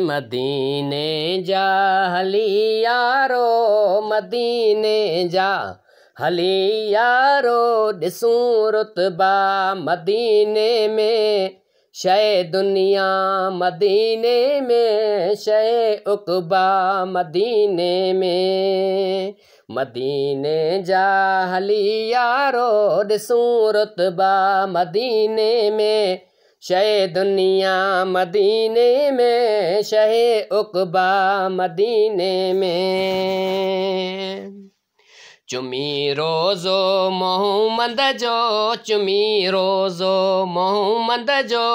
मदीने जा हली यारो, मदीने जा हली यारो, ॾिसूं रुतबा मदीने में, शइ दुनिया मदीने में, शइ उक़बा मदीने में। मदीने जा हली यारो, ॾिसूं रुतबा मदीने में, शइ दुनिया मदीने में, शइ उक़बा मदीने में। चुमी रोज़ो मोहम्मद जो, चुमी रोज़ो मोहम्मद जो,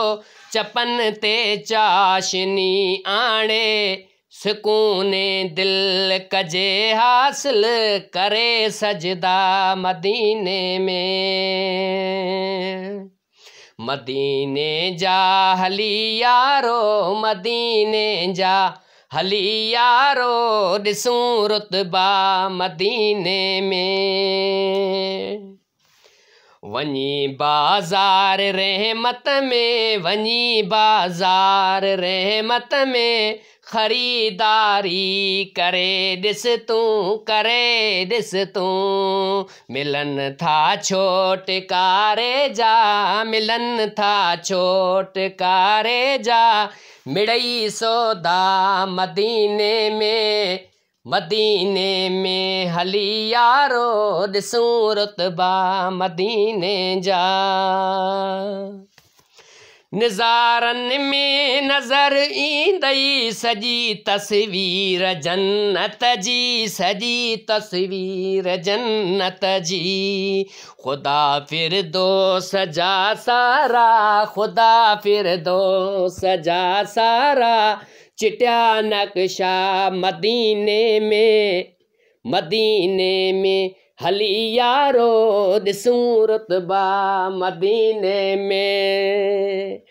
चपन ते चाशनी आणे, सुकूने दिल कजे हासिल करे सजदा मदीने में। मदीने जा हली यारो, मदीने जा हली यारो, ॾिसूं रुतबा मदीने में। वञी बाज़ार रहमत में, वञी बाज़ार रहमत में, ख़रीदारी करे ॾिस तूं, करे ॾिस तूं। मिलन था छोटकारे जा, मिलन था छोटकारे जा, मिड़ई सौदा मदीने में। मदीने में हली यारो, ॾिसूं रुतबा मदीने जा। निज़ारनि में नज़र ईंदई सॼी तस्वीर जन्नत जी, सॼी तस्वीर जन्नत जी। ख़ुदा फिरदौस जा सारा, ख़ुदा फिरदौस जा सारा, चिटिया नक्शा मदीने में। मदीने में हली यारो, ॾिसूं रुतबा मदीने में।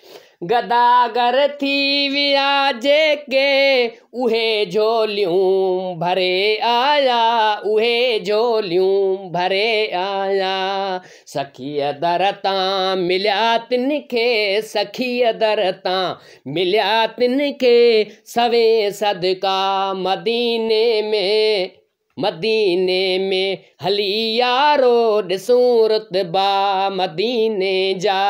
गदागर थी विया जेके, उहे झोलियूं भरे आया, उहे झोलियूं भरे आया। सखीअ दर तां मिलिया तिन खे, सखीअ दर तां मिलिया तिन खे, सवे सदका मदीने में। मदीने में हली यारो, ॾिसूं रुतबा मदीने जा।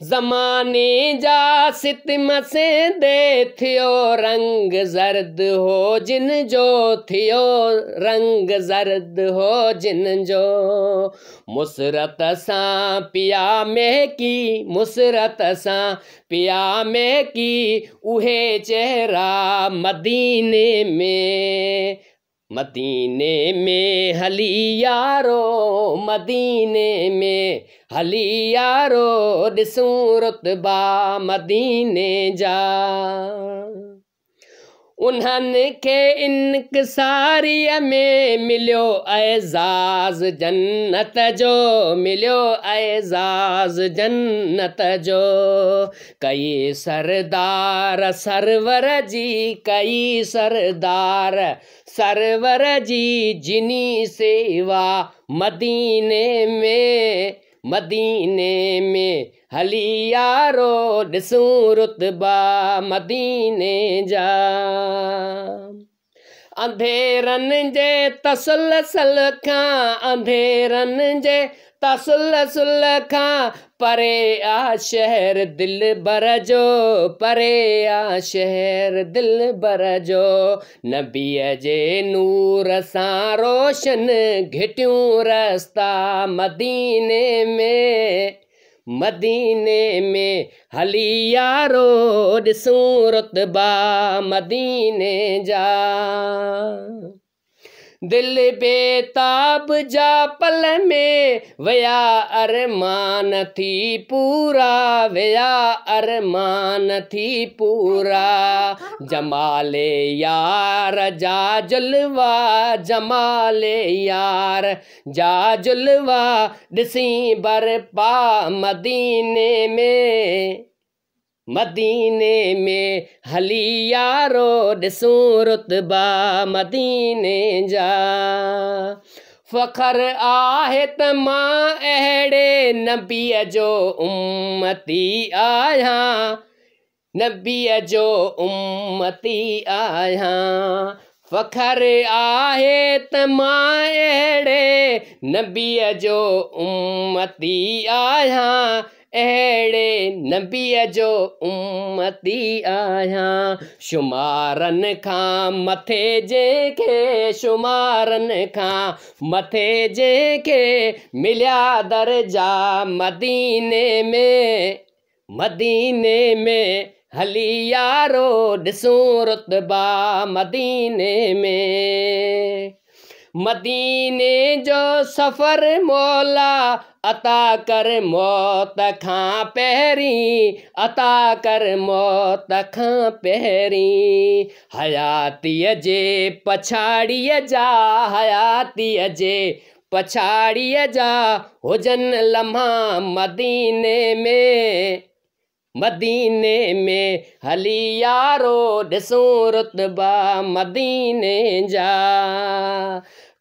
ज़माने जा सितम सेंदे, थियो रंग ज़र्द हो जिन जो, थियो रंग ज़र्द हो जिन जो। मुसरत सां पिया महकी, मुसरत सां पिया महकी, उहे चेहरा मदीने में। मदीने में हली यारो, मदीने में हली यारो, ॾिसूं रुतबा मदीने जा। उन्हनि खे इनकसारीअ में मिलियो एज़ाज़ जन्नत जो, मिलियो एज़ाज़ जन्नत जो। कई सरदार सरवर जी, कई सरदार सरवर जी, जिनी सेवा मदीने में। मदीने में हली यारो, ॾिसूं रुतबा मदीने जा। अंधेरनि जे तसलसल खां, अंधेरनि जे तसलसल खां, परे आ शहर दिलबर जो, परे आ शहर दिलबर जो। नबीअ जे नूर सां रोशन घिटियूं रस्ता मदीने में। मदीने में हली यारो, ॾिसूं रुतबा मदीने जा। दिल बेताब जा पल में, वया अरमान थी पूरा, वया अरमान थी पूरा। जमाले यार जा जुलवा, जमाले यार जा जुलवा, ॾिसी बरपा मदीने में। मदीने में हली यारो, ॾिसूं रुतबा मदीने जा। फ़ख्र आहे त मां अहिड़े नबीअ जो उम्मती आहियां, नबीअ जो उम्मती आहियां। फ़ख्र आहे त मां अहिड़े नबीअ जो उम्मती आहियां, अहिड़े नबीअ जो उम्मती आहियां। शुमारनि खां मथे जंहिंखे, शुमारनि खां मथे जंहिंखे मिलिया दर्जा मदीने में, मदीने में हली यारो ॾिसूं रुतबा मदीने में। मदीने जो सफ़र मौला अता कर मौत खां पहिरीं, अता कर मौत खां पहिरीं। हयातीअ जे पछाड़ीअ जा, हयातीअ जे पछाड़ीअ जा हुजनि लम्हा मदीने में, मदीने में हली यारो ॾिसूं रुतबा मदीने जा।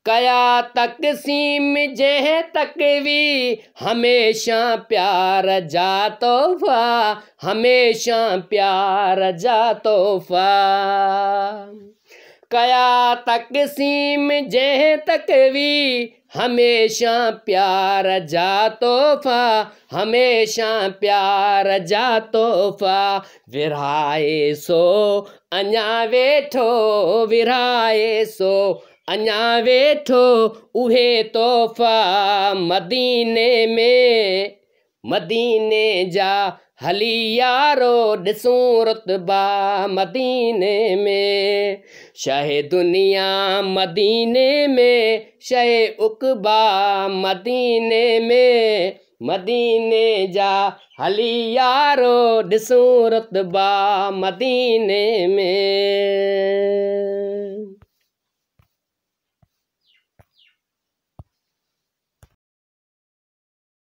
कया तक़सीम जंहिं तकवी हमेशा प्यार जा तोहफ़ा, हमेशा प्यार जा तोहफ़ा। कया तक़सीम जंहिं तकवी हमेशा प्यार जा तोहफ़ा, हमेशा प्यार जा तोहफ़ा। विरहाए सो अञा वेठो, विरहाए सो अञा वेठो उहे तोहफ़ा मदीने में, मदीने जा हली यारो ॾिसूं रुतबा मदीने में। शहे दुनिया मदीने में, शहे उक़बा मदीने में, मदीने जा हली यारो ॾिसूं रुतबा मदीने में।